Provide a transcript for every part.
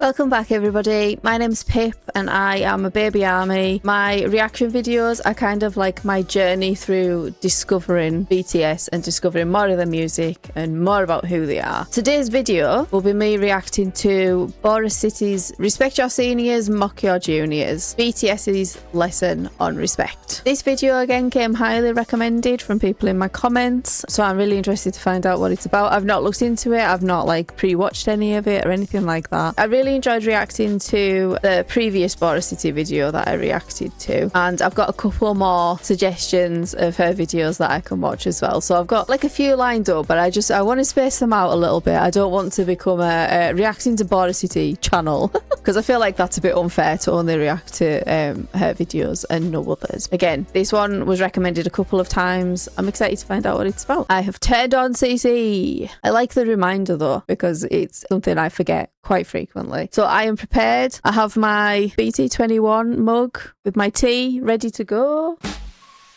Welcome back everybody, my name's Pip and I am a baby army. My reaction videos are kind of like my journey through discovering BTS and discovering more of their music and more about who they are. Today's video will be me reacting to Boracity's Respect Your Seniors, Mock Your Juniors, BTS's lesson on respect. This video again came highly recommended from people in my comments, so I'm really interested to find out what it's about. I've not looked into it, I've not like pre-watched any of it or anything like that. I really enjoyed reacting to the previous Boracity video that I reacted to, and I've got a couple more suggestions of her videos that I can watch as well. So I've got like a few lined up, but I want to space them out a little bit. I don't want to become a reacting to Boracity channel because I feel like that's a bit unfair to only react to her videos and no others. Again, this one was recommended a couple of times. I'm excited to find out what it's about. I have turned on CC. I like the reminder though, because it's something I forget quite frequently. So I am prepared. I have my BT21 mug with my tea ready to go.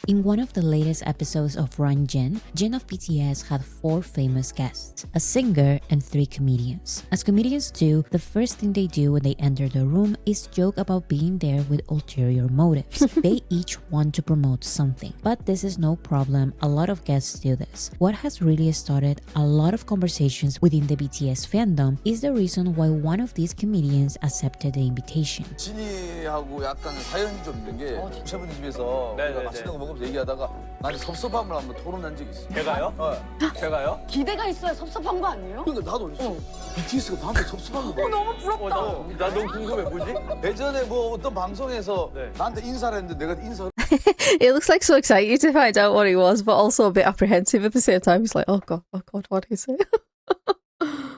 In one of the latest episodes of Run Jin, Jin of BTS had 4 famous guests, a singer and 3 comedians. As comedians do, the first thing they do when they enter the room is joke about being there with ulterior motives. They each want to promote something, but this is no problem. A lot of guests do this. What has really started a lot of conversations within the BTS fandom is the reason why one of these comedians accepted the invitation. 진이하고 약간 사연이 좀 있는 게 셰프님 집에서 우리가 맛있는 거 먹으면서 얘기하다가 나한테 섭섭함을 한번 토론한 적이 있어. 제가요? 제가요? 기대가 있어야 섭섭한 거 아니에요? 그러니까 나도 BTS가 나한테 섭섭한 거 너무 부럽다. 나 너무 궁금해. 뭐지? 예전에 뭐 어떤 방송에서 나한테 인사를 했는데 내가 인사를 It looks like so excited to find out what it was, but also a bit apprehensive at the same time. He's like, oh god, what is it?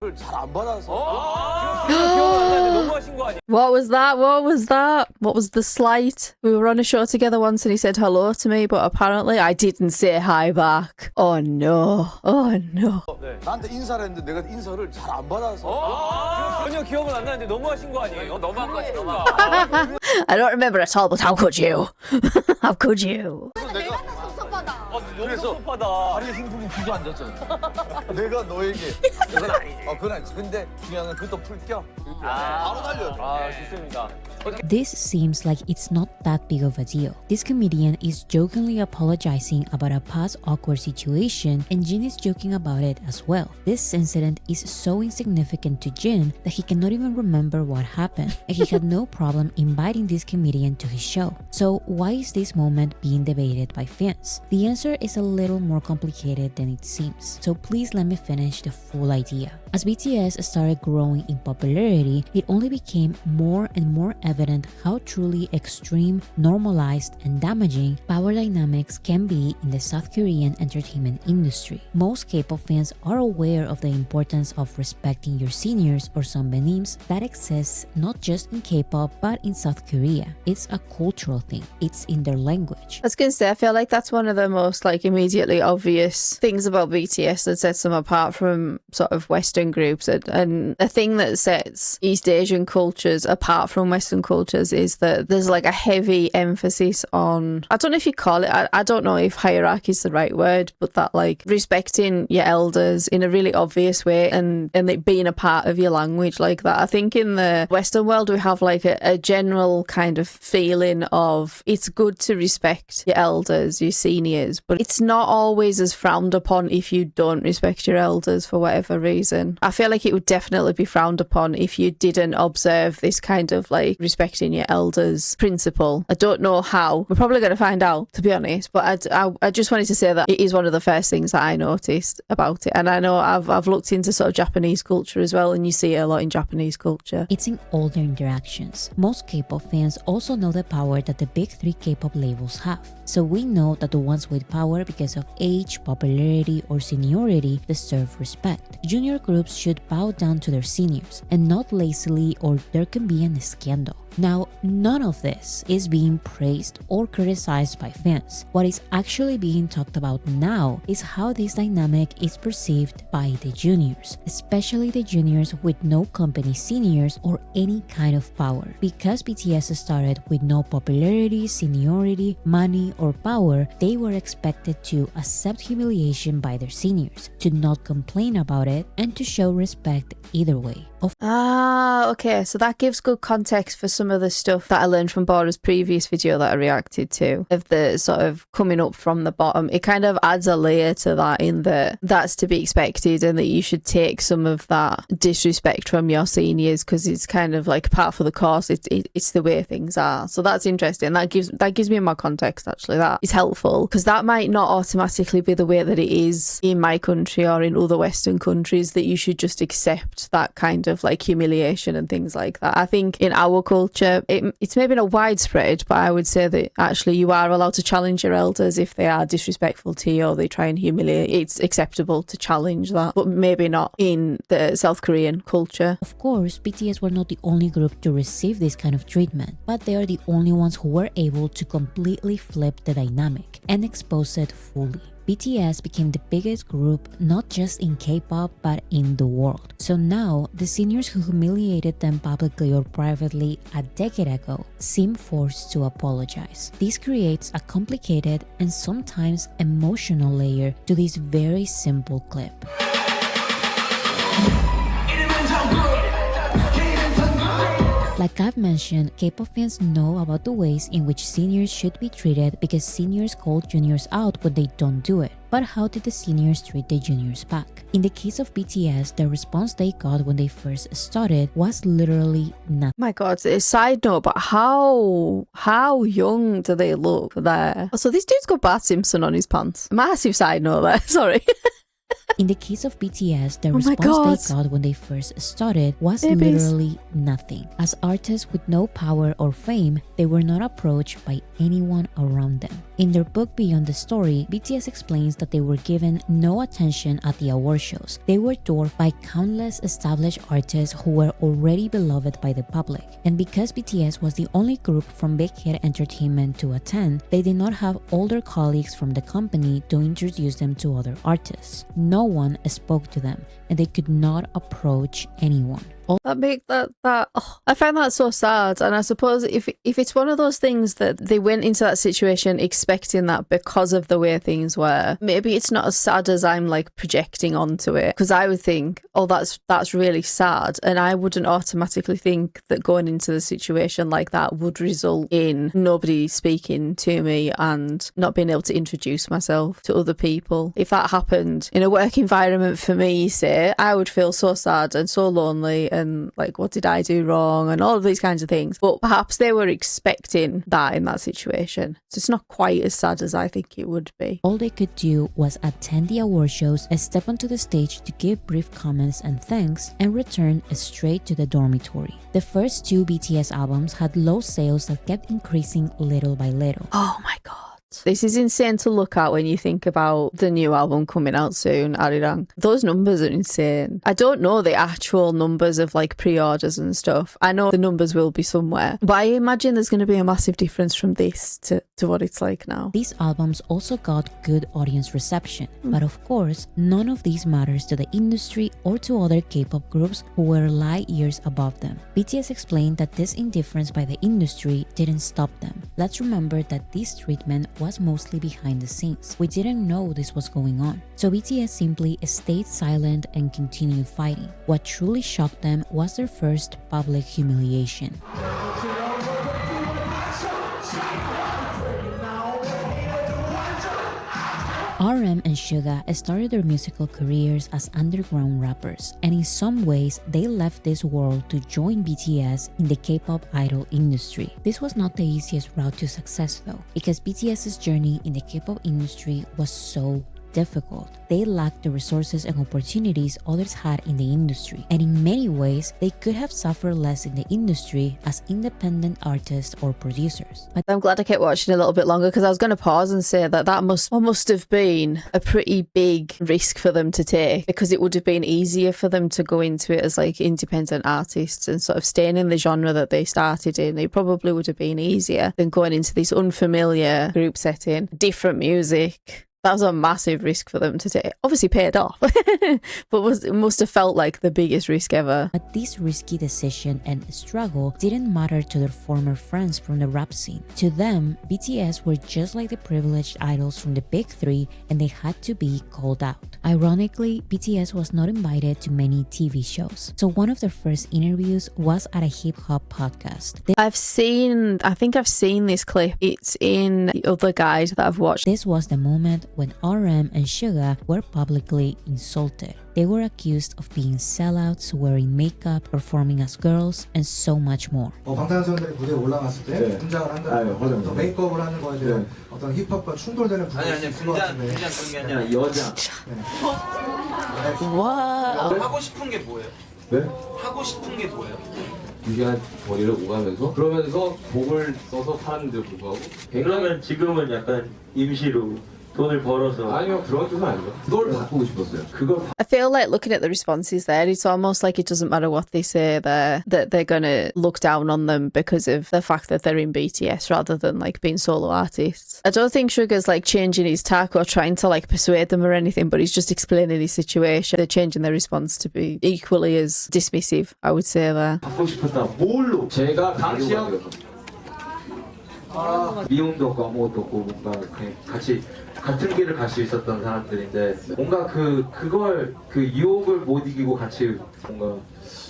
잘 안 받아서. 기억은 안 나는데 너무하신 거 아니에요? What was that? What was that? What was the slight? We were on a show together once and he said hello to me, but apparently I didn't say hi back. Oh no. Oh no. 나한테 인사를 했는데 내가 인사를 잘 안 받아서. 전혀 기억은 안 나는데 너무하신 거 아니에요? 너무한 거지, 너무한 I don't remember at all, but how could you? How could you? 내가 더 섭섭하다. 너무 섭섭하다. 다리에 힘풀이 주저앉았잖아. 내가 너에게 그건 아니지. 그건 아니지. 근데 중요한 건 그것도 풀겸 바로 달려줘. 좋습니다. This seems like it's not that big of a deal. This comedian is jokingly apologizing about a past awkward situation, and Jin is joking about it as well. This incident is so insignificant to Jin that he cannot even remember what happened, and he had no problem inviting this comedian to his show. So why is this moment being debated by fans? The answer is a little more complicated than it seems, so please let me finish the full idea. As BTS started growing in popularity, it only became more and more evident how truly extreme, normalized, and damaging power dynamics can be in the South Korean entertainment industry. Most K-pop fans are aware of the importance of respecting your seniors or sunbaenims that exists not just in K-pop but in South Korea. It's a cultural thing. It's in their language. I was going to say, I feel like that's one of the most like immediately obvious things about BTS that sets them apart from sort of Western groups, and a thing that sets East Asian cultures apart from Western cultures is that there's like a heavy emphasis on, I don't know if you call it, I don't know if hierarchy is the right word, but that like respecting your elders in a really obvious way and it being a part of your language like that. I think in the Western world we have like a general kind of feeling of it's good to respect your elders, your seniors, but it's not always as frowned upon if you don't respect your elders for whatever reason. I feel like it would definitely be frowned upon if you didn't observe this kind of like respecting your elders principle. I don't know how. We're probably going to find out, to be honest, but I just wanted to say that it is one of the first things that I noticed about it. And I know I've looked into sort of Japanese culture as well, and you see it a lot in Japanese culture. It's in all their interactions. Most K-pop fans also know the power that the big 3 K-pop labels have. So we know that the ones with power because of age, popularity, or seniority deserve respect. Junior groups should bow down to their seniors and not lazily, or there can be an scandal. Now, none of this is being praised or criticized by fans. What is actually being talked about now is how this dynamic is perceived by the juniors, especially the juniors with no company seniors or any kind of power. Because BTS started with no popularity, seniority, money, or power, they were expected to accept humiliation by their seniors, to not complain about it, and to show respect either way. Okay, so that gives good context for some of the stuff that I learned from Bora's previous video that I reacted to, of the sort of coming up from the bottom. It kind of adds a layer to that, in that that's to be expected and that you should take some of that disrespect from your seniors, because it's kind of like part of the course. It's the way things are. So that's interesting. That gives me more context, actually. That is helpful, because that might not automatically be the way that it is in my country or in other Western countries, that you should just accept that kind of like humiliation and things like that. I think in our culture, it's maybe not widespread, but I would say that actually you are allowed to challenge your elders if they are disrespectful to you or they try and humiliate. It's acceptable to challenge that, but maybe not in the South Korean culture. Of course, BTS were not the only group to receive this kind of treatment, but they are the only ones who were able to completely flip the dynamic and expose it fully. BTS became the biggest group not just in K-pop but in the world. So now, the seniors who humiliated them publicly or privately a decade ago seem forced to apologize. This creates a complicated and sometimes emotional layer to this very simple clip. Like I've mentioned, K-pop fans know about the ways in which seniors should be treated because seniors call juniors out when they don't do it. But how did the seniors treat the juniors back? In the case of BTS, the response they got when they first started was literally nothing. My God, a side note, but how young do they look there? So this dude's got Bart Simpson on his pants. Massive side note there, sorry. In the case of BTS, the my response they God. got when they first started was Babies. literally nothing. As artists with no power or fame, they were not approached by anyone around them. In their book Beyond the Story, BTS explains that they were given no attention at the award shows. They were dwarfed by countless established artists who were already beloved by the public. And because BTS was the only group from Big Hit Entertainment to attend, they did not have older colleagues from the company to introduce them to other artists. No one spoke to them, and they could not approach anyone. I find that so sad. And I suppose if it's one of those things that they went into that situation expecting that because of the way things were, maybe it's not as sad as I'm like projecting onto it, because I would think, oh, that's really sad, and I wouldn't automatically think that going into the situation like that would result in nobody speaking to me and not being able to introduce myself to other people. If that happened in a work environment for me, say, I would feel so sad and so lonely and like, what did I do wrong, and all of these kinds of things. But perhaps they were expecting that in that situation, so it's not quite as sad as I think it would be. All they could do was attend the award shows, step onto the stage to give brief comments and thanks, and return straight to the dormitory. The first two BTS albums had low sales that kept increasing little by little. Oh my God. This is insane to look at when you think about the new album coming out soon, Arirang. Those numbers are insane. I don't know the actual numbers of like pre-orders and stuff. I know the numbers will be somewhere, but I imagine there's going to be a massive difference from this to what it's like now. These albums also got good audience reception, but of course, none of these matters to the industry or to other K-pop groups who were light years above them. BTS explained that this indifference by the industry didn't stop them. Let's remember that this treatment was mostly behind the scenes. We didn't know this was going on. So BTS simply stayed silent and continued fighting. What truly shocked them was their first public humiliation. RM and Suga started their musical careers as underground rappers, and in some ways, they left this world to join BTS in the K-pop idol industry. This was not the easiest route to success though, because BTS's journey in the K-pop industry was so difficult. They lacked the resources and opportunities others had in the industry, and in many ways, they could have suffered less in the industry as independent artists or producers. But I'm glad I kept watching a little bit longer because I was going to pause and say that must have been a pretty big risk for them to take, because it would have been easier for them to go into it as like independent artists and sort of staying in the genre that they started in. It probably would have been easier than going into this unfamiliar group setting, different music. That was a massive risk for them to take. Obviously paid off, but it must have felt like the biggest risk ever. But this risky decision and struggle didn't matter to their former friends from the rap scene. To them, BTS were just like the privileged idols from the big three, and they had to be called out. Ironically, BTS was not invited to many TV shows. So one of their first interviews was at a hip-hop podcast. I think I've seen this clip. It's in the other guide that I've watched. This was the moment when RM and Suga were publicly insulted. They were accused of being sellouts, wearing makeup, performing as girls, and so much more. 방탄소년단이 무대에 올라갔을 때 분장을 한다는 거, 어떤 메이크업을 하는 거에 대한 어떤 힙합과 충돌되는 부분이 있을 것 같은데. 분장 그런 게 아니라 여자. 와. 하고 싶은 게 뭐예요? 네? 하고 싶은 게 뭐예요? 유리한 머리를 오가면서 그러면서 곡을 써서 파는데 불구하고 그러면 지금은 약간 임시로 돈을 벌어서 아니요 그런 뜻은 아니죠. 그걸 바꾸고 싶었어요. 그걸 I feel like looking at the responses there, it's almost like it doesn't matter what they say there, that they're gonna look down on them because of the fact that they're in BTS rather than like being solo artists. I don't think Sugar's like changing his tack or trying to like persuade them or anything, but he's just explaining his situation. They're changing their response to be equally as dismissive, I would say there. 받고 싶었다. 뭘로? 제가 당시요? 미움도 없고 아무것도 없고 뭔가 그냥 같이 같은 길을 갈 수 있었던 사람들인데 뭔가 그 유혹을 못 이기고 같이 뭔가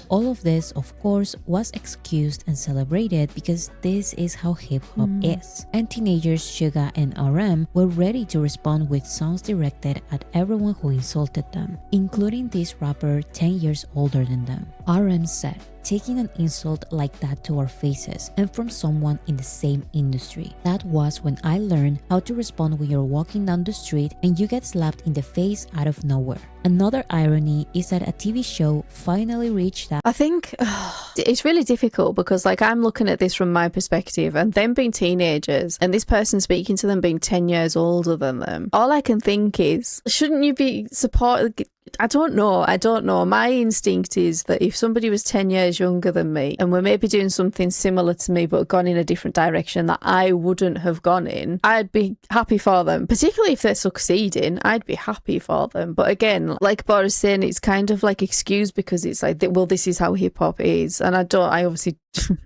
All of this, of course, was excused and celebrated because this is how hip-hop is. And teenagers Suga and RM were ready to respond with songs directed at everyone who insulted them, including this rapper 10 years older than them. RM said, "Taking an insult like that to our faces and from someone in the same industry. That was when I learned how to respond when you're walking down the street and you get slapped in the face out of nowhere." Another irony is that a TV show finally reached out. I think it's really difficult because like I'm looking at this from my perspective and them being teenagers and this person speaking to them being 10 years older than them. All I can think is, shouldn't you be supported? I don't know. My instinct is that if somebody was 10 years younger than me and were maybe doing something similar to me but gone in a different direction that I wouldn't have gone in, I'd be happy for them. Particularly if they're succeeding, I'd be happy for them. But again, like Boris saying, it's kind of like excused because it's like, well, this is how hip hop is. And I obviously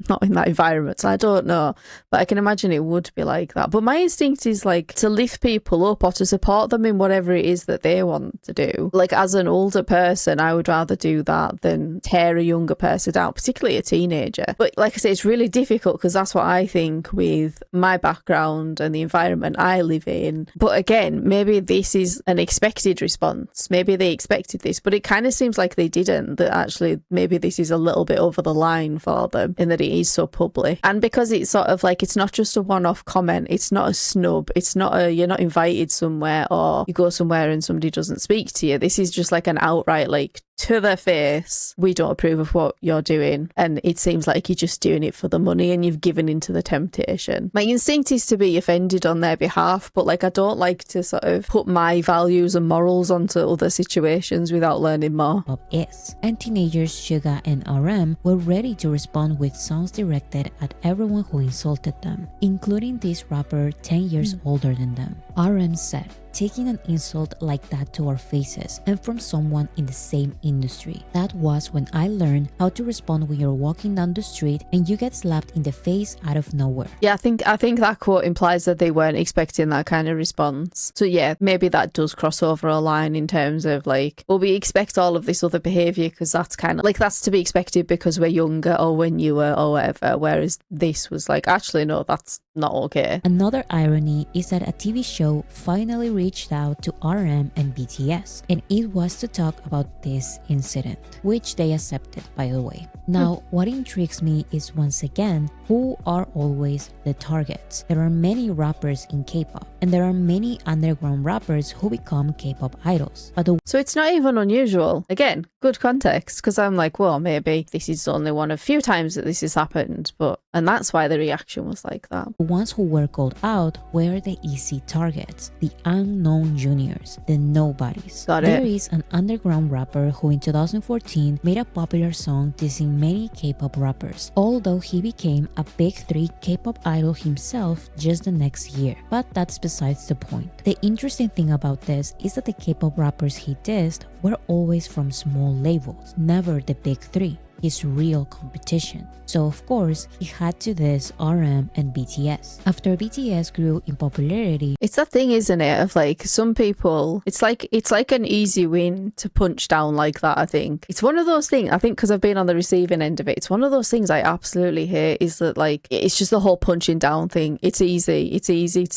not in that environment, so I don't know. But I can imagine it would be like that. But my instinct is like to lift people up or to support them in whatever it is that they want to do. Like as an older person, I would rather do that than tear a younger person down, particularly a teenager. But like I say, it's really difficult because that's what I think with my background and the environment I live in. But again, maybe this is an expected response. Maybe they expected this, but it kind of seems like they didn't, that actually maybe this is a little bit over the line for them in that it is so public. And because it's sort of like, it's not just a one-off comment, it's not a snub, it's not a, you're not invited somewhere or you go somewhere and somebody doesn't speak to you. This is just like an outright, like, to their face, we don't approve of what you're doing. And it seems like you're just doing it for the money and you've given into the temptation. My instinct is to be offended on their behalf, but like I don't like to sort of put my values and morals onto other situations without learning more. Is. And teenagers Suga and RM were ready to respond with songs directed at everyone who insulted them, including this rapper 10 years older than them. RM said, "Taking an insult like that to our faces and from someone in the same industry. That was when I learned how to respond when you're walking down the street and you get slapped in the face out of nowhere." Yeah, I think that quote implies that they weren't expecting that kind of response. So yeah, maybe that does cross over a line in terms of like, well, we expect all of this other behaviour because that's kind of like, that's to be expected because we're younger or we're newer or whatever, whereas this was like, actually no, that's not okay. Another irony is that a TV show finally reached out to RM and BTS, and it was to talk about this incident, which they accepted, by the way. Now, what intrigues me is once again, who are always the targets? There are many rappers in K-pop, and there are many underground rappers who become K-pop idols. But So it's not even unusual. Again, good context, because I'm like, well, maybe this is only one of few times that this has happened, and that's why the reaction was like that. the ones who were called out were the easy targets, the unknown juniors, the nobodies. Got it. There is an underground rapper who in 2014 made a popular song dissing many K-pop rappers, although he became a big 3 K-pop idol himself just the next year. But that's besides the point. The interesting thing about this is that the K-pop rappers he dissed were always from small labels, never the big 3, his real competition. So of course, he had to diss RM and BTS. After BTS grew in popularity, It's that thing, isn't it? Of like some people, it's like an easy win to punch down like that. I think it's one of those things. I think because I've been on the receiving end of it, it's one of those things I absolutely hate. Is that like it's just the whole punching down thing. It's easy. It's easy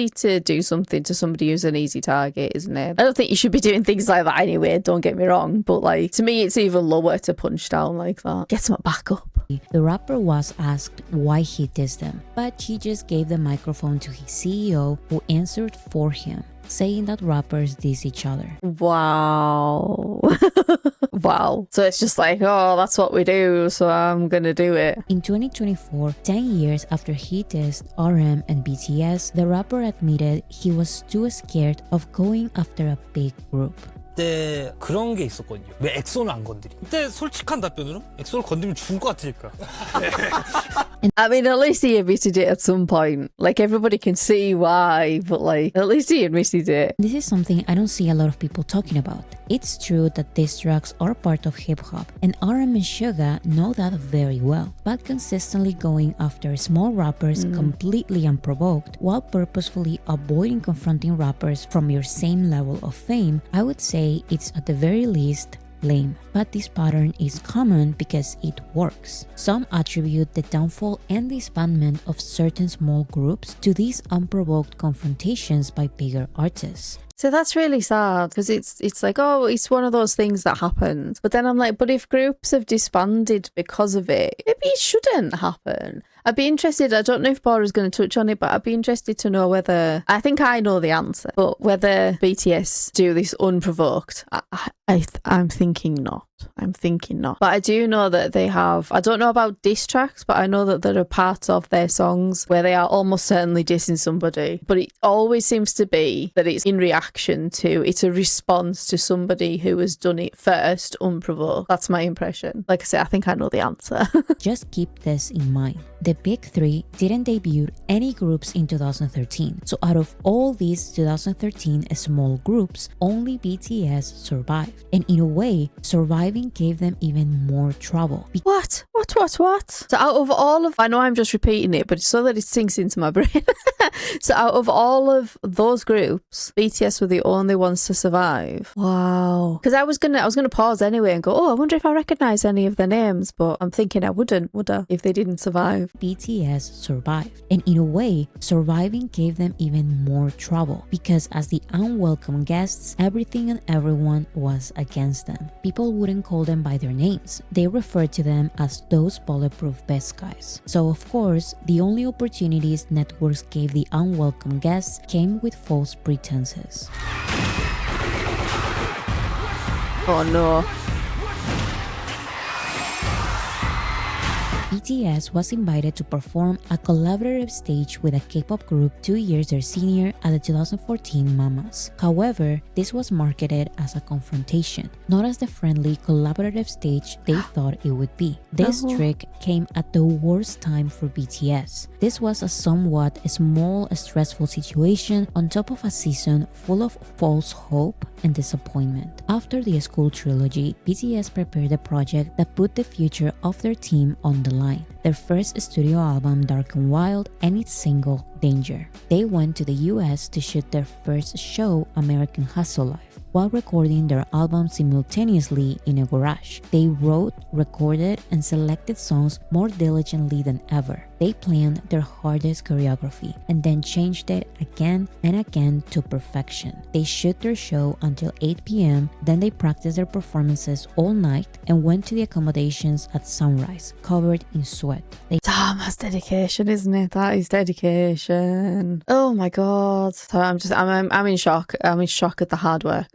to do something to somebody who's an easy target, isn't it? I don't think you should be doing things like that anyway. Don't get me wrong, but like to me, it's even lower to punch down like that. Get some back up. the rapper was asked why he dissed them, but he just gave the microphone to his CEO, who answered for him, saying that rappers diss each other. Wow. Wow. So it's just like, oh, that's what we do, so I'm gonna do it. In 2024, 10 years after he dissed RM and BTS, the rapper admitted he was too scared of going after a big group. 그때 그런 게 있었거든요. 왜 엑소는 안 건드리? 그때 솔직한 답변으로 엑소를 건드리면 죽을 것 같으니까. I mean, at least he admitted it at some point. Like, everybody can see why, but like, at least he admitted it. This is something I don't see a lot of people talking about. It's true that diss tracks are part of hip-hop, and RM and Suga know that very well. But consistently going after small rappers completely unprovoked, while purposefully avoiding confronting rappers from your same level of fame, I would say it's at the very least lame. But this pattern is common because it works. Some attribute the downfall and disbandment of certain small groups to these unprovoked confrontations by bigger artists. So that's really sad because it's like, oh, it's one of those things that happens. But then I'm like, but if groups have disbanded because of it, maybe it shouldn't happen. I'd be interested, I don't know if Bora's going to touch on it, but I'd be interested to know whether, I think I know the answer, but whether BTS do this unprovoked. I'm thinking not. I'm thinking not. But I do know that they have, I don't know about diss tracks, but I know that there are parts of their songs where they are almost certainly dissing somebody. But it always seems to be that it's in reaction to, it's a response to somebody who has done it first, unprovoked. That's my impression. Like I said, I think I know the answer. Just keep this in mind. The big 3 didn't debut any groups in 2013. So out of all these 2013 small groups, only BTS survived. And in a way, surviving gave them even more trouble. What? So out of all of, I know I'm just repeating it, but it's so that it sinks into my brain. So out of all of those groups, BTS were the only ones to survive. Wow. Because I was gonna pause anyway and go, oh, I wonder if I recognize any of their names, but I'm thinking I wouldn't, would I, if they didn't survive? BTS survived. And in a way, surviving gave them even more trouble because as the unwelcome guests, everything and everyone was against them. People wouldn't call them by their names. They referred to them as those bulletproof best guys. So of course, the only opportunities networks gave the unwelcome guests came with false pretenses. Oh no. BTS was invited to perform a collaborative stage with a K-pop group 2 years their senior at the 2014 Mamas. However, this was marketed as a confrontation, not as the friendly collaborative stage they thought it would be. This trick came at the worst time for BTS. This was a somewhat small, stressful situation on top of a season full of false hope and disappointment. After the school trilogy, BTS prepared a project that put the future of their team on the line. Their first studio album, Dark and Wild, and its single, Danger. They went to the US to shoot their first show, American Hustle Life, while recording their album simultaneously in a garage. They wrote, recorded, and selected songs more diligently than ever. They planned their hardest choreography and then changed it again and again to perfection. They shoot their show until 8 p.m., then they practiced their performances all night and went to the accommodations at sunrise, covered in sweat. Damn, that's dedication, isn't it? That is dedication. Oh my god. So I'm in shock. I'm in shock at the hard work.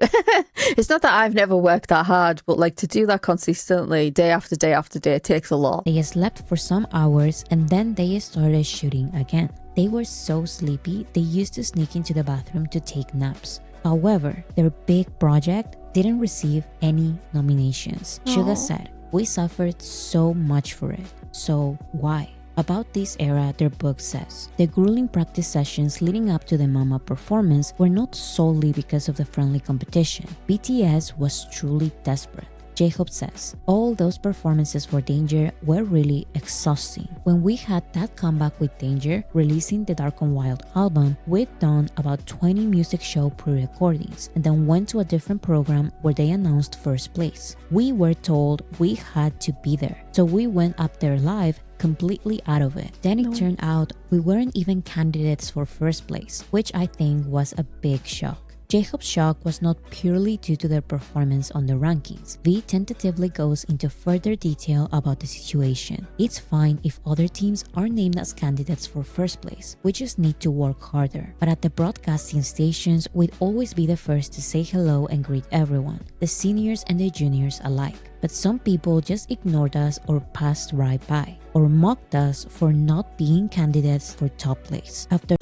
It's not that I've never worked that hard, but like to do that consistently, day after day after day, it takes a lot. They slept for some hours and then they started shooting again. They were so sleepy, they used to sneak into the bathroom to take naps. However, their big project didn't receive any nominations. Suga said, "We suffered so much for it. So why?" About this era, their book says, the grueling practice sessions leading up to the Mama performance were not solely because of the friendly competition. BTS was truly desperate. J-Hope says, all those performances for Danger were really exhausting. When we had that comeback with Danger, releasing the Dark and Wild album, we'd done about 20 music show pre-recordings and then went to a different program where they announced first place. We were told we had to be there, so we went up there live completely out of it. Then it turned out we weren't even candidates for first place, which I think was a big shock. J-Hope's shock was not purely due to their performance on the rankings. V tentatively goes into further detail about the situation. It's fine if other teams are named as candidates for first place. We just need to work harder. But at the broadcasting stations, we'd always be the first to say hello and greet everyone, the seniors and the juniors alike. But some people just ignored us or passed right by, or mocked us for not being candidates for top place. After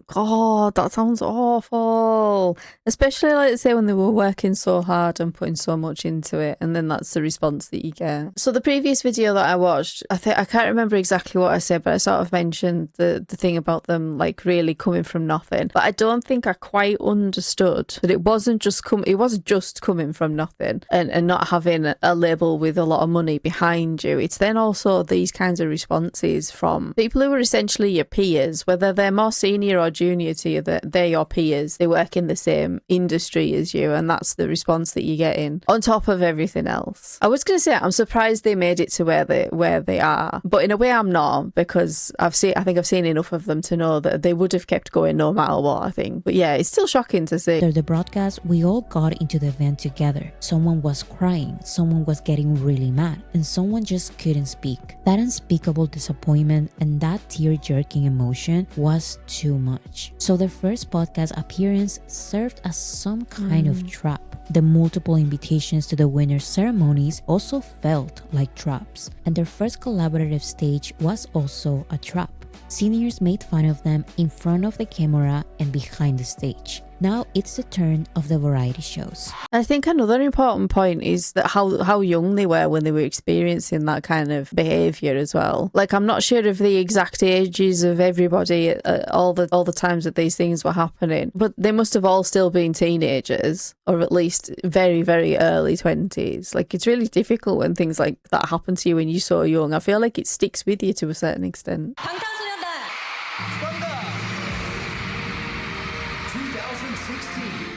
God, that sounds awful. Especially, like, say, when they were working so hard and putting so much into it, and then that's the response that you get. So the previous video that I watched, I can't remember exactly what I said, but I sort of mentioned the thing about them like really coming from nothing. But I don't think I quite understood that it wasn't just coming from nothing and not having a label with a lot of money behind you. It's then also these kinds of responses from people who are essentially your peers, whether they're more senior or junior to you, that they're your peers, they work in the same industry as you, and that's the response that you're getting on top of everything else. I was going to say I'm surprised they made it to where they are, but in a way I'm not, because I think I've seen enough of them to know that they would have kept going no matter what, I think. But yeah, it's still shocking to see. After the broadcast, we all got into the van together. Someone was crying, someone was getting really mad, and someone just couldn't speak. That unspeakable disappointment and that tear-jerking emotion was too much. So their first podcast appearance served as some kind of trap. The multiple invitations to the winners' ceremonies also felt like traps, and their first collaborative stage was also a trap. Seniors made fun of them in front of the camera and behind the stage. Now it's the turn of the variety shows. I think another important point is that how young they were when they were experiencing that kind of behaviour as well. Like, I'm not sure of the exact ages of everybody at all the times that these things were happening, but they must have all still been teenagers, or at least very, very early 20s. Like, it's really difficult when things like that happen to you when you're so young. I feel like it sticks with you to a certain extent.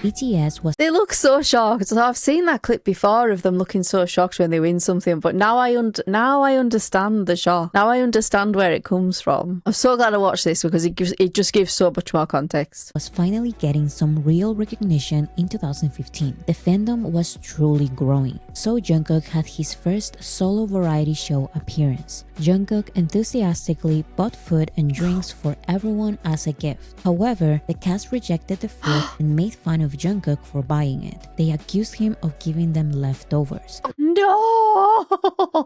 BTS was... They look so shocked. So I've seen that clip before of them looking so shocked when they win something, but now I understand the shock. Now I understand where it comes from. I'm so glad I watched this because it just gives so much more context. Was finally getting some real recognition in 2015. The fandom was truly growing. So Jungkook had his first solo variety show appearance. Jungkook enthusiastically bought food and drinks for everyone as a gift. However, the cast rejected the food and made fun of Jungkook for buying it. They accused him of giving them leftovers. No!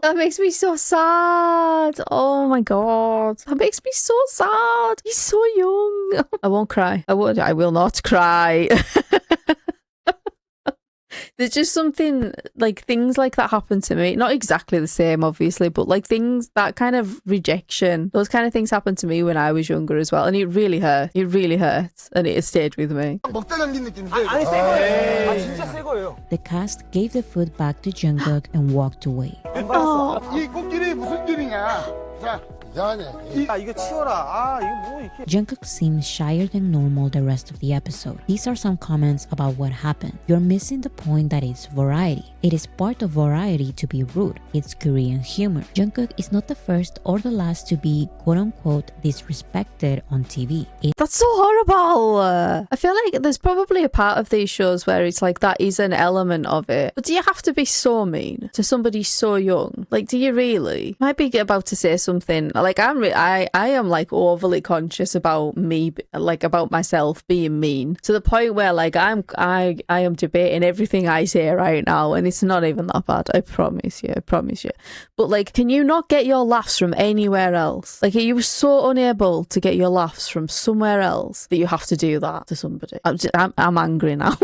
That makes me so sad. Oh my god. That makes me so sad. He's so young. I won't cry. I will not cry. There's just something, like, things like that happen to me. Not exactly the same, obviously, but like things, that kind of rejection, those kind of things happened to me when I was younger as well. And it really hurt. It really hurt. And it has stayed with me. The cast gave the food back to Jungkook and walked away. 아 이거 치워라. 아 이거 뭐 이렇게. Jungkook seems shyer than normal the rest of the episode. These are some comments about what happened. You're missing the point that it's variety. It is part of variety to be rude. It's Korean humor. Jungkook is not the first or the last to be quote-unquote disrespected on TV. That's so horrible. I feel like there's probably a part of these shows where it's like that is an element of it. But do you have to be so mean to somebody so young? Like, do you really? Might be about to say something. Like, I am like overly conscious about me, like about myself being mean to the point where like I am debating everything I say right now, and it's not even that bad. I promise you. But like, can you not get your laughs from anywhere else? Like, you were so unable to get your laughs from somewhere else that you have to do that to somebody. I'm angry now.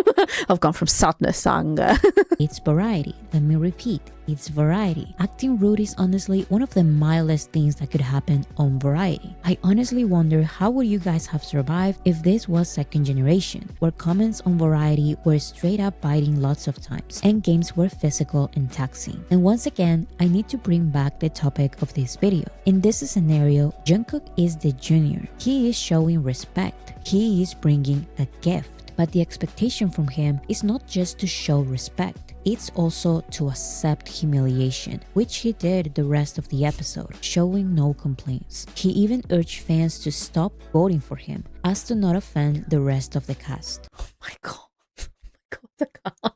I've gone from sadness to anger. It's variety. Let me repeat. It's variety. Acting rude is honestly one of the mildest things that could happen on Variety. I honestly wonder how would you guys have survived if this was second generation, where comments on Variety were straight up biting lots of times, and games were physical and taxing. And once again, I need to bring back the topic of this video. In this scenario, Jungkook is the junior. He is showing respect. He is bringing a gift. But the expectation from him is not just to show respect. It's also to accept humiliation, which he did the rest of the episode, showing no complaints. He even urged fans to stop voting for him, as to not offend the rest of the cast. Oh my god. I can't.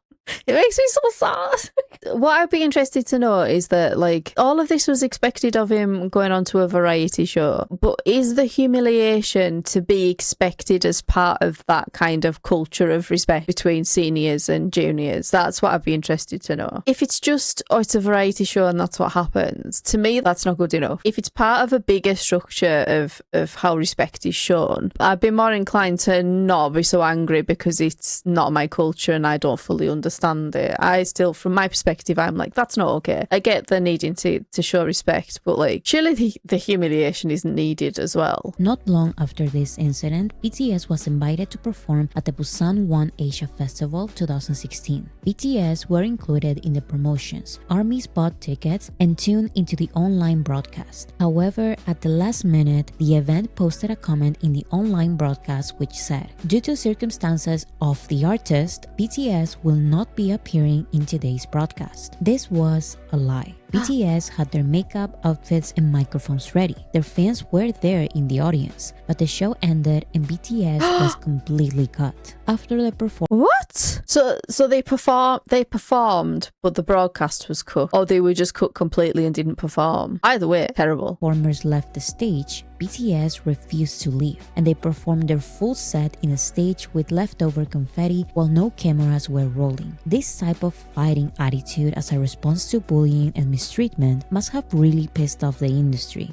It makes me so sad. What I'd be interested to know is that, like, all of this was expected of him going on to a variety show, but is the humiliation to be expected as part of that kind of culture of respect between seniors and juniors? That's what I'd be interested to know. If it's just, oh, it's a variety show and that's what happens, to me, that's not good enough. If it's part of a bigger structure of how respect is shown, I'd be more inclined to not be so angry because it's not my culture and I don't fully understand it. I still, from my perspective, I'm like, that's not okay. I get the needing to show respect, but like, surely the humiliation isn't needed as well. Not long after this incident, BTS was invited to perform at the Busan One Asia Festival 2016. BTS were included in the promotions. ARMYs bought tickets and tuned into the online broadcast. However, at the last minute, the event posted a comment in the online broadcast which said, "Due to circumstances of the artist, BTS will not be appearing in today's broadcast." This was a lie. BTS had their makeup, outfits, and microphones ready. Their fans were there in the audience, but the show ended and BTS was completely cut. After the performance, What? So they performed, but the broadcast was cut, or they were just cut completely and didn't perform. Either way, terrible. performers left the stage, BTS refused to leave, and they performed their full set in a stage with leftover confetti while no cameras were rolling. This type of fighting attitude as a response to bullying and mistreatment must have really pissed off the industry.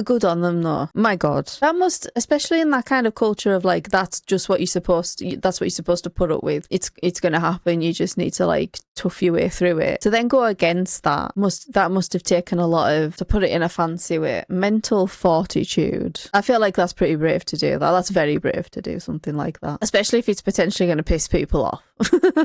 Good on them though. My god. That must, especially in that kind of culture of like, that's just what you're supposed to put up with. It's gonna happen. You just need to like tough your way through it. To then go against that must have taken a lot of, to put it in a fancy way, mental fortitude. I feel like that's pretty brave to do that. That's very brave to do something like that, especially if it's potentially going to piss people off.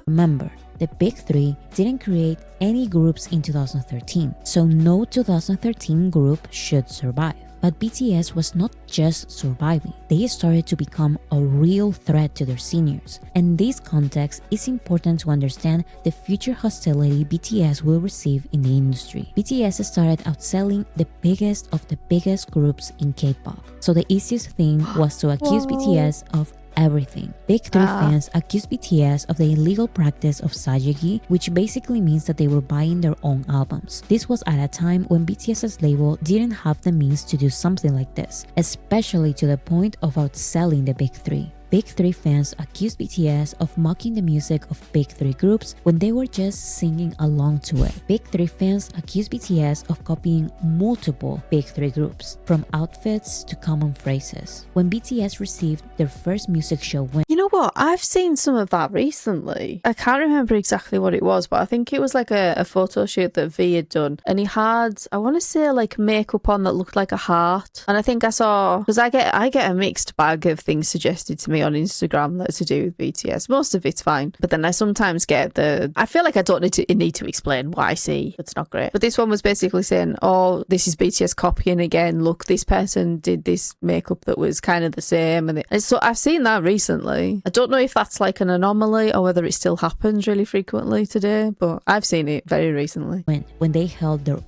Remember, the Big Three didn't create any groups in 2013, so no 2013 group should survive. But BTS was not just surviving, they started to become a real threat to their seniors. In this context, it's important to understand the future hostility BTS will receive in the industry. BTS started outselling the biggest of the biggest groups in K-pop, so the easiest thing was to accuse BTS of everything. Big Three fans accused BTS of the illegal practice of sajegi, which basically means that they were buying their own albums. This was at a time when BTS's label didn't have the means to do something like this, especially to the point of outselling the Big Three. Big Three fans accused BTS of mocking the music of Big Three groups when they were just singing along to it. Big Three fans accused BTS of copying multiple Big Three groups, from outfits to common phrases. When BTS received their first music show win, You know know what? I've seen some of that recently. I can't remember exactly what it was, but I think it was like a photo shoot that V had done. And he had, I want to say, like makeup on that looked like a heart. And I think I saw, because I get a mixed bag of things suggested to me on Instagram that are to do with BTS. Most of it's fine. But then I sometimes get I feel like I don't need to explain what I see. It's not great. But this one was basically saying, oh, this is BTS copying again. Look, this person did this makeup that was kind of the same. And so I've seen that recently. I don't know if that's like an anomaly or whether it still happens really frequently today, but I've seen it very recently. When they held their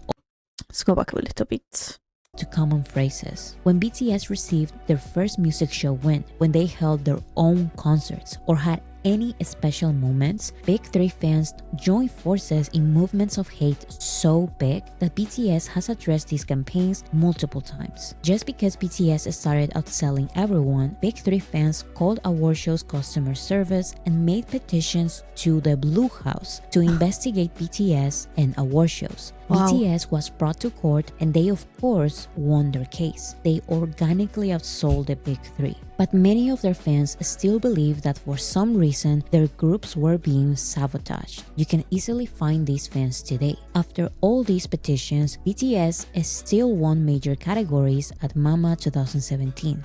Let's go back a little bit. to common phrases. When BTS received their first music show win, when they held their own concerts, or had any special moments, Big Three fans join forces in movements of hate so big that BTS has addressed these campaigns multiple times. Just because BTS started outselling everyone, Big Three fans called award shows customer service and made petitions to the Blue House to investigate BTS and award shows. Wow. BTS was brought to court and they of course won their case. They organically outsold the Big Three. But many of their fans still believe that for some reason their groups were being sabotaged. You can easily find these fans today. After all these petitions, BTS still won major categories at Mama 2017.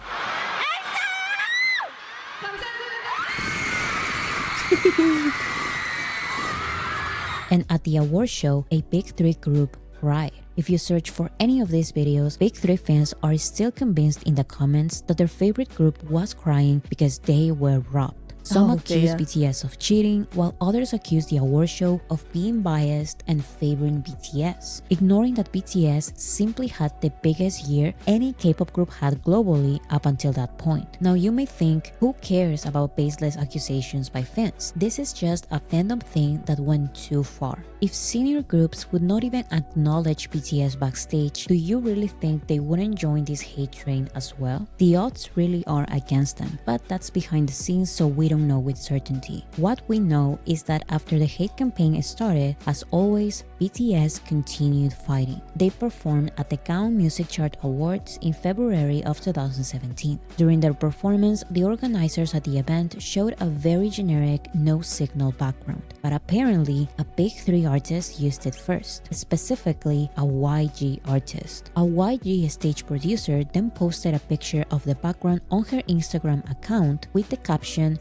And at the award show, a Big Three group cried. If you search for any of these videos, Big Three fans are still convinced in the comments that their favorite group was crying because they were robbed. Some accuse BTS of cheating, while others accuse the award show of being biased and favoring BTS, ignoring that BTS simply had the biggest year any K-pop group had globally up until that point. Now you may think, who cares about baseless accusations by fans? This is just a fandom thing that went too far. If senior groups would not even acknowledge BTS backstage, do you really think they wouldn't join this hate train as well? The odds really are against them, but that's behind the scenes, so we don't know with certainty. What we know is that after the hate campaign started, as always, BTS continued fighting. They performed at the Gaon Music Chart Awards in February of 2017. During their performance, the organizers at the event showed a very generic no-signal background, but apparently a Big Three artist used it first, specifically a YG artist. A YG stage producer then posted a picture of the background on her Instagram account with the caption,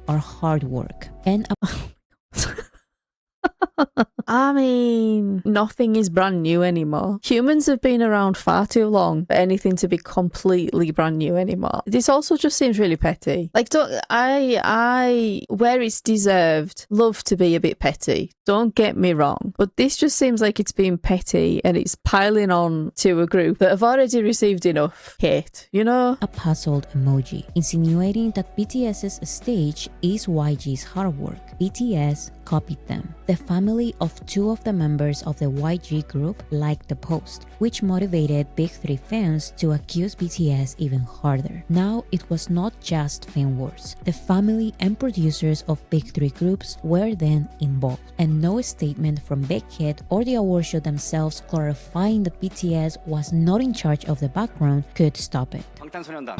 our hard work. And I mean, nothing is brand new anymore. Humans have been around far too long for anything to be completely brand new anymore. This also just seems really petty. Like, I where it's deserved, love to be a bit petty. Don't get me wrong. But this just seems like it's being petty and it's piling on to a group that have already received enough hate, you know? a puzzled emoji, insinuating that BTS's stage is YG's hard work. BTS copied them. The family of two of the members of the YG group liked the post, which motivated Big Three fans to accuse BTS even harder. Now it was not just fan wars. The family and producers of Big Three groups were then involved, and no statement from Big Hit or the award show themselves clarifying that BTS was not in charge of the background could stop it. 방탄소년단.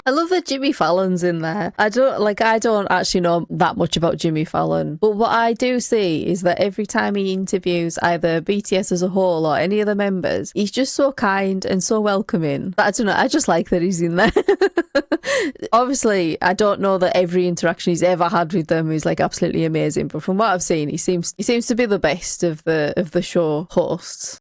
I love that Jimmy Fallon's in there. I don't actually know that much about Jimmy Fallon, but what I do see is that every time he interviews either BTS as a whole or any of the members, he's just so kind and so welcoming. I don't know, I just like that he's in there. Obviously, I don't know that every interaction he's ever had with them is like absolutely amazing, but from what I've seen, he seems to be the best of the show hosts.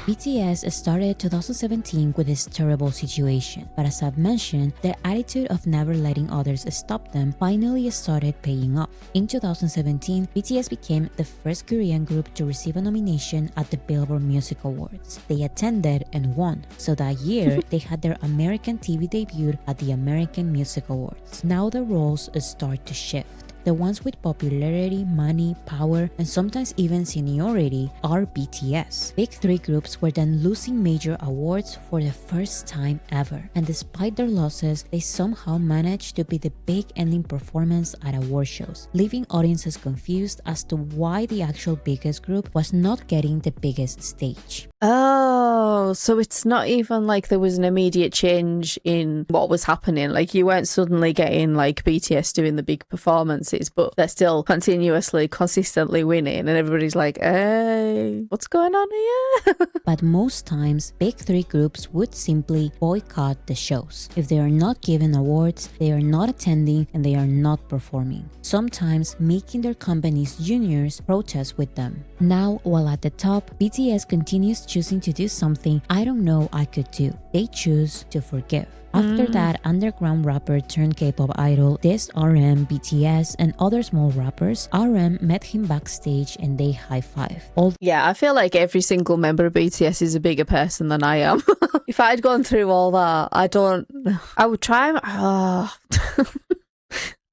BTS started 2017 with this terrible situation, but as I've mentioned, their attitude of never letting others stop them finally started paying off. In 2017, BTS became the first Korean group to receive a nomination at the Billboard Music Awards. They attended and won, so that year they had their American TV debut at the American Music Awards. Now the roles start to shift. The ones with popularity, money, power, and sometimes even seniority are BTS. Big Three groups were then losing major awards for the first time ever. And despite their losses, they somehow managed to be the big ending performance at award shows, leaving audiences confused as to why the actual biggest group was not getting the biggest stage. Oh, Oh, so it's not even like there was an immediate change in what was happening. Like you weren't suddenly getting like BTS doing the big performances, but they're still continuously, consistently winning, and everybody's like, "Hey, what's going on here?" But most times, big three groups would simply boycott the shows. If they are not given awards, they are not attending, and they are not performing. Sometimes making their company's juniors protest with them. Now, while at the top, BTS continues choosing to do something I don't know I could do. They choose to forgive. After that, underground rapper turned K-pop idol dissed RM, BTS, and other small rappers. RM met him backstage and they high-fived. Yeah, I feel like every single member of BTS is a bigger person than I am. If I'd gone through all that, I would try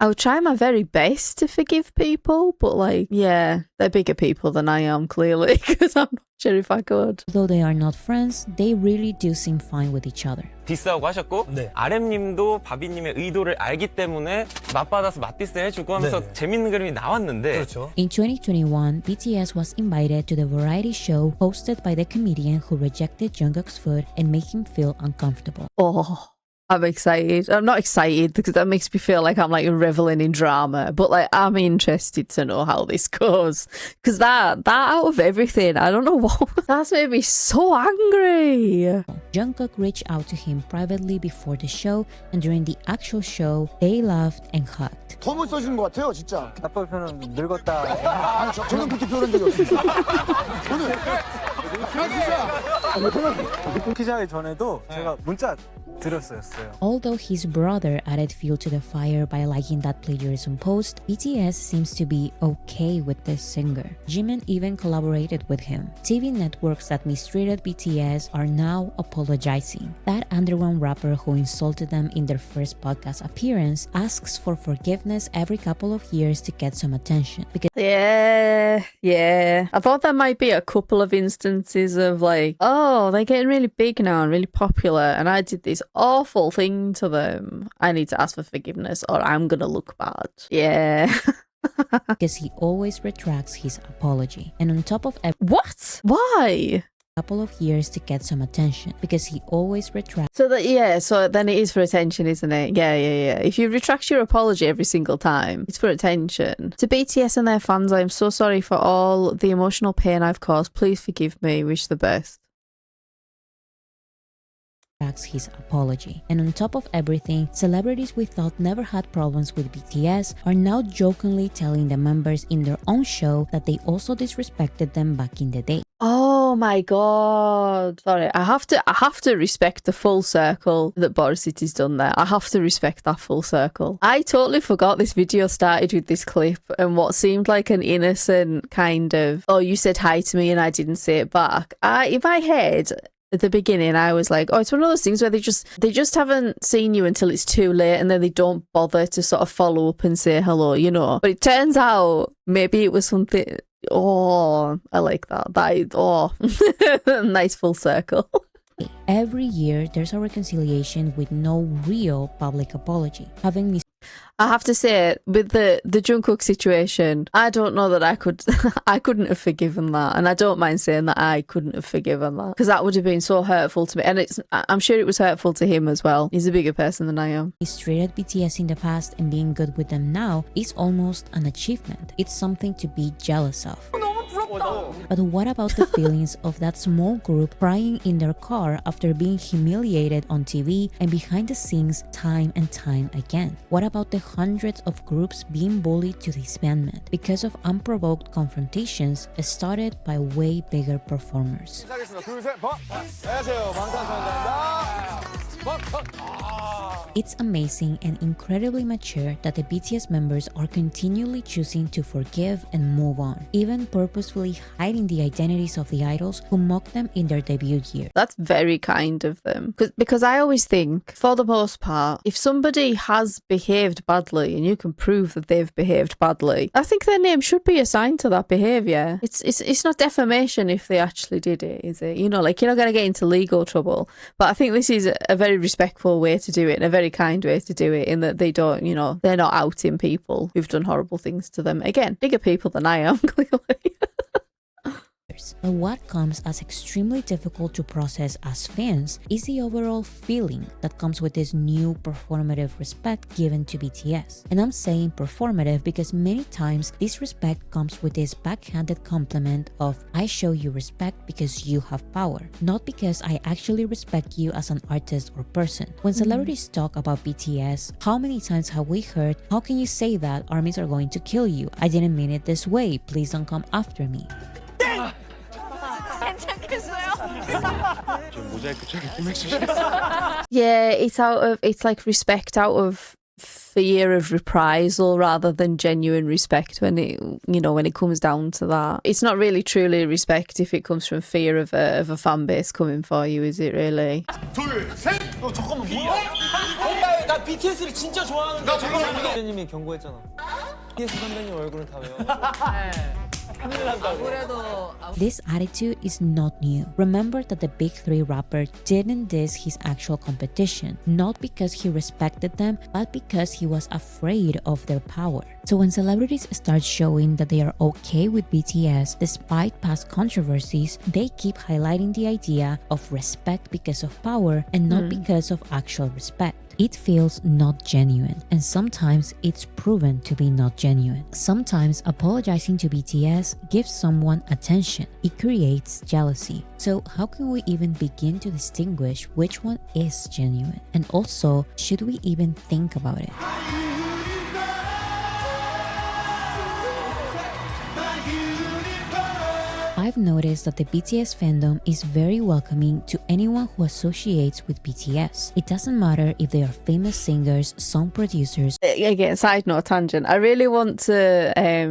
I would try my very best to forgive people, but like, yeah, they're bigger people than I am, clearly, because I'm not sure if I could. Though they are not friends, they really do seem fine with each other. 디스하고 하셨고 네. RM님도 바비님의 의도를 알기 때문에 맞받아서 맞디스 해주고 하면서 네. 재밌는 그림이 나왔는데 그렇죠. In 2021, BTS was invited to the variety show hosted by the comedian who rejected Jungkook's food and made him feel uncomfortable. Oh, I'm excited. I'm not excited because that makes me feel like I'm like reveling in drama, but like I'm interested to know how this goes because that out of everything, I don't know what that's made me so angry. Jungkook reached out to him privately before the show, and during the actual show, they laughed and hugged. 덤을 써주는 것 같아요, 진짜. 나쁜 표현은 늙었다. 아니, 저는 그렇게 표현한 적이 없습니다. 저는 기자회 전에도 제가 문자 드렸어요. Although his brother added fuel to the fire by liking that plagiarism post, BTS seems to be okay with this singer. Jimin even collaborated with him. TV networks that mistreated BTS are now apologizing. That underground rapper who insulted them in their first podcast appearance asks for forgiveness every couple of years to get some attention. Because Yeah. I thought there might be a couple of instances of like, oh, they're getting really big now and really popular, and I did this awful thing to them. I need to ask for forgiveness or I'm gonna look bad. Yeah. because he always retracts his apology. And on top of What? Why? couple of years to get some attention because he always retracts. So then it is for attention, isn't it? Yeah. If you retract your apology every single time, it's for attention. To BTS and their fans, I'm so sorry for all the emotional pain I've caused. Please forgive me. Wish the best. His apology. And on top of everything, celebrities we thought never had problems with BTS are now jokingly telling the members in their own show that they also disrespected them back in the day. Oh my god. Sorry, I have to respect the full circle that Boracity's done there. I have to respect that full circle. I totally forgot this video started with this clip and what seemed like an innocent kind of, oh, you said hi to me and I didn't say it back. In my head, at the beginning, I was like, oh, it's one of those things where they just haven't seen you until it's too late and then they don't bother to sort of follow up and say hello, you know. But it turns out maybe it was something, oh, I like that. Nice full circle. Every year, there's a reconciliation with no real public apology. I have to say, with the Jungkook situation, I don't know that I couldn't have forgiven that, and I don't mind saying that I couldn't have forgiven that because that would have been so hurtful to me, and I'm sure it was hurtful to him as well. He's a bigger person than I am. Mistreated BTS in the past and being good with them now is almost an achievement. It's something to be jealous of. But what about the feelings of that small group crying in their car after being humiliated on TV and behind the scenes time and time again? What about the hundreds of groups being bullied to disbandment because of unprovoked confrontations started by way bigger performers? It's amazing and incredibly mature that the BTS members are continually choosing to forgive and move on, even purposefully hiding the identities of the idols who mocked them in their debut year. That's very kind of them. Because I always think, for the most part, if somebody has behaved badly and you can prove that they've behaved badly, I think their name should be assigned to that behaviour. It's not defamation if they actually did it, is it? You know, like, you're not going to get into legal trouble. But I think this is a very respectful way to do it and a very kind way to do it, in that they don't, you know, they're not outing people who've done horrible things to them. Again, bigger people than I am, clearly. But what comes as extremely difficult to process as fans is the overall feeling that comes with this new performative respect given to BTS. And I'm saying performative because many times this respect comes with this backhanded compliment of I show you respect because you have power, not because I actually respect you as an artist or person. When celebrities talk about BTS, how many times have we heard, how can you say that? Armies are going to kill you. I didn't mean it this way. Please don't come after me. Yeah, it's like respect out of fear of reprisal rather than genuine respect when it comes down to that. It's not really truly respect if it comes from fear of a fan base coming for you, is it really? 잠깐만 뭐야? 나 BTS를 진짜 좋아하는데. 나 잠깐만. 선배님이 경고했잖아. BTS 선배님 얼굴은 다 외워. This attitude is not new. Remember that the big three rapper didn't diss his actual competition, not because he respected them, but because he was afraid of their power. So when celebrities start showing that they are okay with BTS despite past controversies, they keep highlighting the idea of respect because of power and not because of actual respect. It feels not genuine, and sometimes it's proven to be not genuine. Sometimes apologizing to BTS gives someone attention. It creates jealousy. So how can we even begin to distinguish which one is genuine? And also, should we even think about it? I've noticed that the BTS fandom is very welcoming to anyone who associates with BTS. It doesn't matter if they are famous singers, song producers. Again, side note, tangent. I really want to, I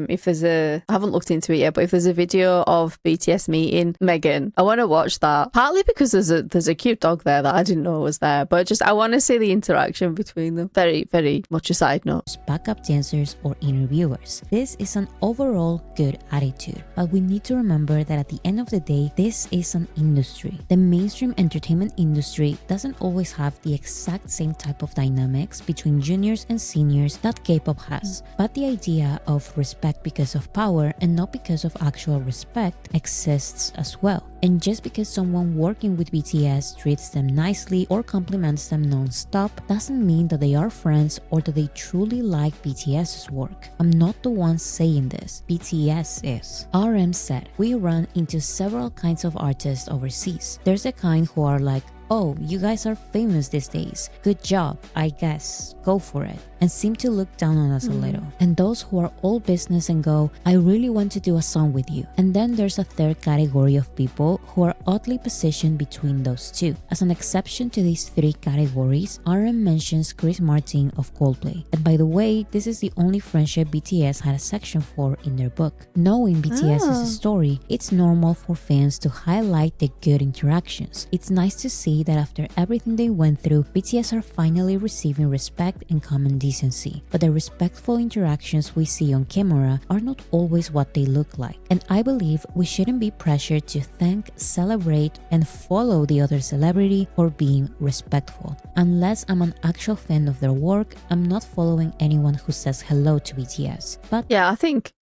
haven't looked into it yet, but if there's a video of BTS meeting Megan, I want to watch that. Partly because there's a cute dog there that I didn't know was there, but just I want to see the interaction between them. Very, very much a side note. Backup dancers or interviewers. This is an overall good attitude, but we need to remember that at the end of the day, this is an industry. The mainstream entertainment industry doesn't always have the exact same type of dynamics between juniors and seniors that K-pop has. But the idea of respect because of power and not because of actual respect exists as well. And just because someone working with BTS treats them nicely or compliments them non-stop doesn't mean that they are friends or that they truly like BTS's work. I'm not the one saying this. BTS is. RM said, we run into several kinds of artists overseas. There's a kind who are like, oh, you guys are famous these days. Good job, I guess. Go for it. And seem to look down on us a little. And those who are all business and go, I really want to do a song with you. And then there's a third category of people who are oddly positioned between those two. As an exception to these three categories, RM mentions Chris Martin of Coldplay. And by the way, this is the only friendship BTS had a section for in their book. Knowing BTS's story, it's normal for fans to highlight the good interactions. It's nice to see that after everything they went through, BTS are finally receiving respect and common decency. But the respectful interactions we see on camera are not always what they look like. And I believe we shouldn't be pressured to thank, celebrate, and follow the other celebrity for being respectful. Unless I'm an actual fan of their work, I'm not following anyone who says hello to BTS. But yeah, I think,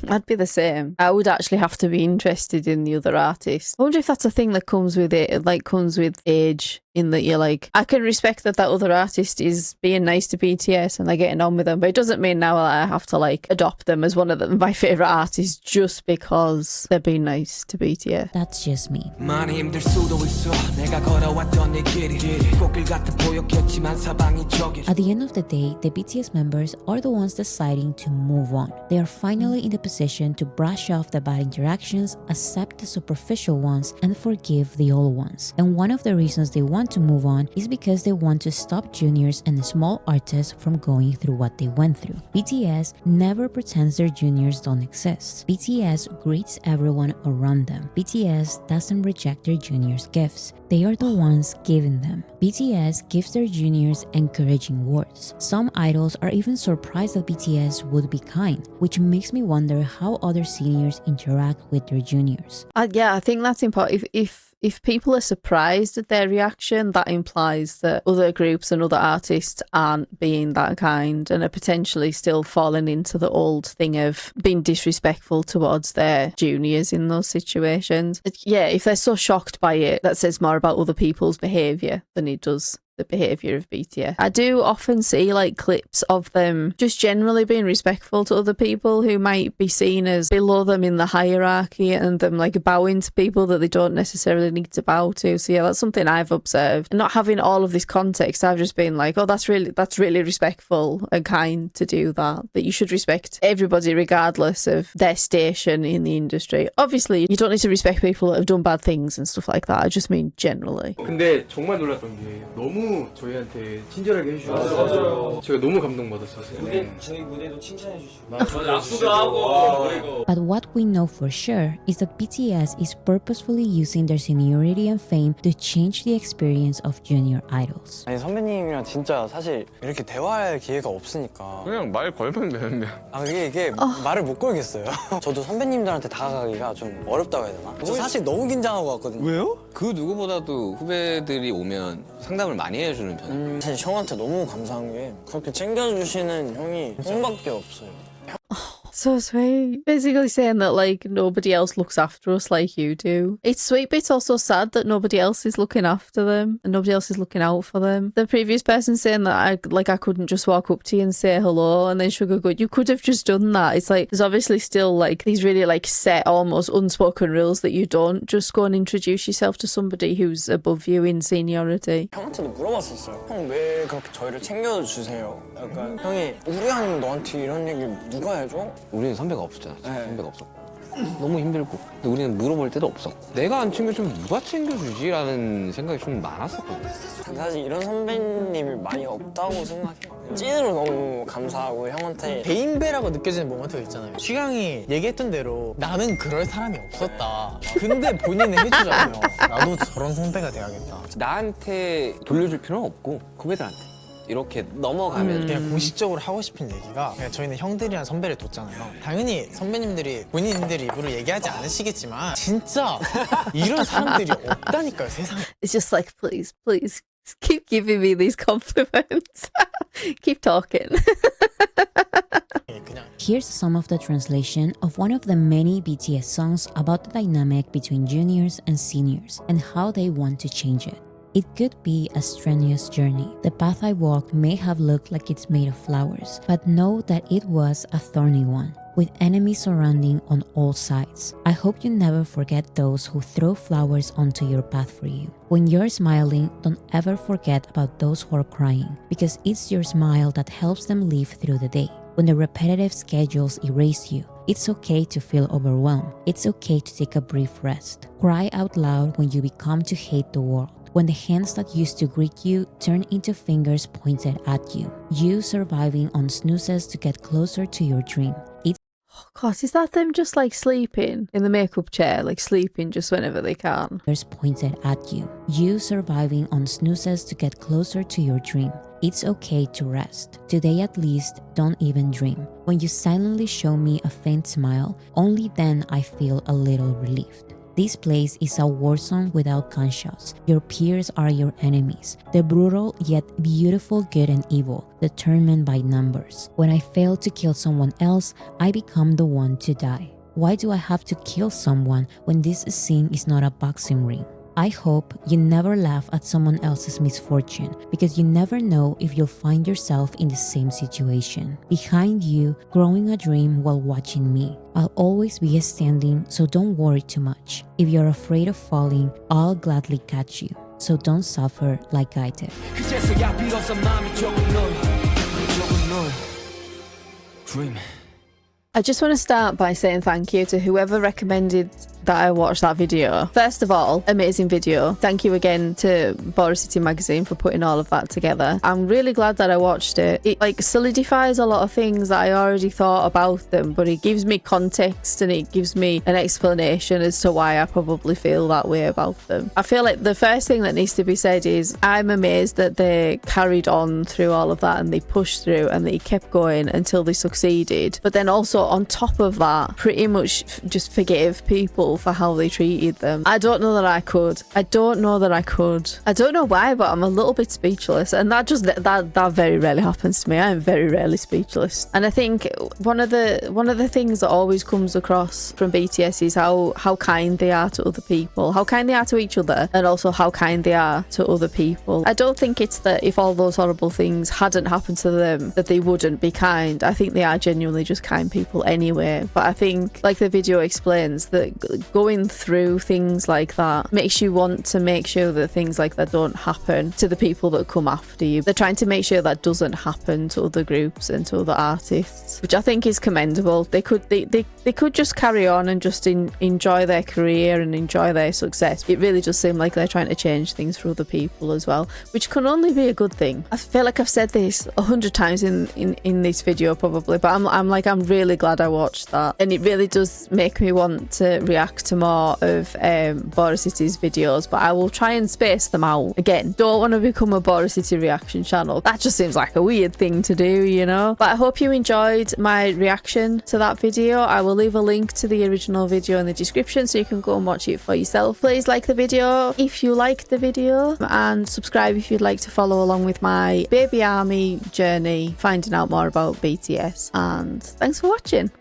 I'd be the same. I would actually have to be interested in the other artists. I wonder if that's a thing that comes with it, like comes with age, in that you're like, I can respect that other artist is being nice to BTS and they're getting on with them, but it doesn't mean now that I have to like adopt them as one of my favourite artists just because they're being nice to BTS. That's just me. At the end of the day, the BTS members are the ones deciding to move on. They are finally in the position to brush off the bad interactions, accept the superficial ones, and forgive the old ones. And one of the reasons they want to move on is because they want to stop juniors and small artists from going through what they went through. BTS never pretends their juniors don't exist. BTS greets everyone around them. BTS doesn't reject their juniors' gifts. They are the ones giving them. BTS gives their juniors encouraging words. Some idols are even surprised that BTS would be kind, which makes me wonder how other seniors interact with their juniors. I think that's important. if people are surprised at their reaction, that implies that other groups and other artists aren't being that kind and are potentially still falling into the old thing of being disrespectful towards their juniors in those situations. Yeah, if they're so shocked by it, that says more about other people's behaviour than it does the behaviour of BTS. I do often see like clips of them just generally being respectful to other people who might be seen as below them in the hierarchy, and them like bowing to people that they don't necessarily need to bow to. So yeah, that's something I've observed. And not having all of this context, I've just been like, oh, that's really respectful and kind to do that. That you should respect everybody regardless of their station in the industry. Obviously, you don't need to respect people that have done bad things and stuff like that. I just mean generally. 근데 정말 놀랐던 게 너무 저희한테 친절하게 해주셔서 제가 너무 감동받았었어요. 저희 무대도 칭찬해 주시고 악수도 하고. But what we know for sure is that BTS is purposefully using their seniority and fame to change the experience of junior idols. 아니 선배님이랑 진짜 사실 이렇게 대화할 기회가 없으니까 그냥 말 걸면 되는데. 아 이게 말을 못 걸겠어요. 저도 선배님들한테 다가가기가 좀 어렵다고 해야 되나? 저 사실 너무 긴장하고 왔거든요. 왜요? 그 누구보다도 후배들이 오면 상담을 많이 해주는 편이에요. 사실 형한테 너무 감사한 게 그렇게 챙겨주시는 형이 형밖에 없어요. So sweet. Basically saying that like nobody else looks after us like you do. It's sweet, but it's also sad that nobody else is looking after them and nobody else is looking out for them. The previous person saying that I couldn't just walk up to you and say hello, and then Sugar go, you could have just done that. It's like there's obviously still like these really like set, almost unspoken rules that you don't just go and introduce yourself to somebody who's above you in seniority. 형한테도 물어봤었어요. 형 왜 그렇게 저희를 챙겨주세요? 약간 형이 우리 아니면 너한테 이런 얘기 누가 해줘? 우리는 선배가 없었잖아. 선배가 없었고. 너무 힘들고. 근데 우리는 물어볼 때도 없었고. 내가 안 챙겨주면 누가 챙겨주지? 라는 생각이 좀 많았었거든. 사실 이런 선배님이 많이 없다고 생각해요. 찐으로 너무 감사하고 형한테 대인배라고 느껴지는 모먼트가 있잖아요. 취향이 얘기했던 대로 나는 그럴 사람이 없었다. 근데 본인은 해주잖아요. 나도 저런 선배가 돼야겠다. 나한테 돌려줄 필요는 없고 후배들한테. 이렇게 넘어가면 그냥 공식적으로 하고 싶은 얘기가 그냥 저희는 형들이랑 선배를 뒀잖아요. 당연히 선배님들이 본인들 입으로 얘기하지 않으시겠지만 진짜 이런 사람들이 없다니까요, 세상에. It's just like please keep giving me these compliments. Keep talking. Here's some of the translation of one of the many BTS songs about the dynamic between juniors and seniors and how they want to change it. It could be a strenuous journey. The path I walked may have looked like it's made of flowers, but know that it was a thorny one, with enemies surrounding on all sides. I hope you never forget those who throw flowers onto your path for you. When you're smiling, don't ever forget about those who are crying, because it's your smile that helps them live through the day. When the repetitive schedules erase you, it's okay to feel overwhelmed. It's okay to take a brief rest. Cry out loud when you become to hate the world. When the hands that used to greet you turn into fingers pointed at you. You surviving on snoozes to get closer to your dream. Oh God, is that them just like sleeping in the makeup chair, like sleeping just whenever they can? Fingers pointed at you. You surviving on snoozes to get closer to your dream. It's okay to rest. Today at least, don't even dream. When you silently show me a faint smile, only then I feel a little relieved. This place is a war zone without gunshots. Your peers are your enemies. The brutal yet beautiful good and evil, determined by numbers. When I fail to kill someone else, I become the one to die. Why do I have to kill someone when this scene is not a boxing ring? I hope you never laugh at someone else's misfortune, because you never know if you'll find yourself in the same situation. Behind you, growing a dream while watching me. I'll always be standing, so don't worry too much. If you're afraid of falling, I'll gladly catch you. So don't suffer like I did. Dream. I just want to start by saying thank you to whoever recommended that I watched that video. First of all, amazing video. Thank you again to Boracity magazine for putting all of that together. I'm really glad that I watched it. It like solidifies a lot of things that I already thought about them, but it gives me context and it gives me an explanation as to why I probably feel that way about them. I feel like the first thing that needs to be said is I'm amazed that they carried on through all of that and they pushed through and they kept going until they succeeded. But then also on top of that, pretty much just forgive people for how they treated them. I don't know that I could. I don't know that I could. I don't know why, but I'm a little bit speechless, and that very rarely happens to me. I am very rarely speechless. And I think one of the things that always comes across from BTS is how kind they are to other people, how kind they are to each other, and also how kind they are to other people. I don't think it's that if all those horrible things hadn't happened to them that they wouldn't be kind. I think they are genuinely just kind people anyway. But I think, like the video explains, that going through things like that makes you want to make sure that things like that don't happen to the people that come after you. They're trying to make sure that doesn't happen to other groups and to other artists, which I think is commendable. They could just carry on and just enjoy their career and enjoy their success. It really does seem like they're trying to change things for other people as well, which can only be a good thing. I feel like I've said this 100 times in this video probably, but I'm really glad I watched that, and it really does make me want to react to more of Boracity's videos, but I will try and space them out. Again, don't want to become a Boracity reaction channel. That just seems like a weird thing to do, you know? But I hope you enjoyed my reaction to that video. I will leave a link to the original video in the description so you can go and watch it for yourself. Please like the video if you liked the video, and subscribe if you'd like to follow along with my baby army journey, finding out more about BTS. And thanks for watching.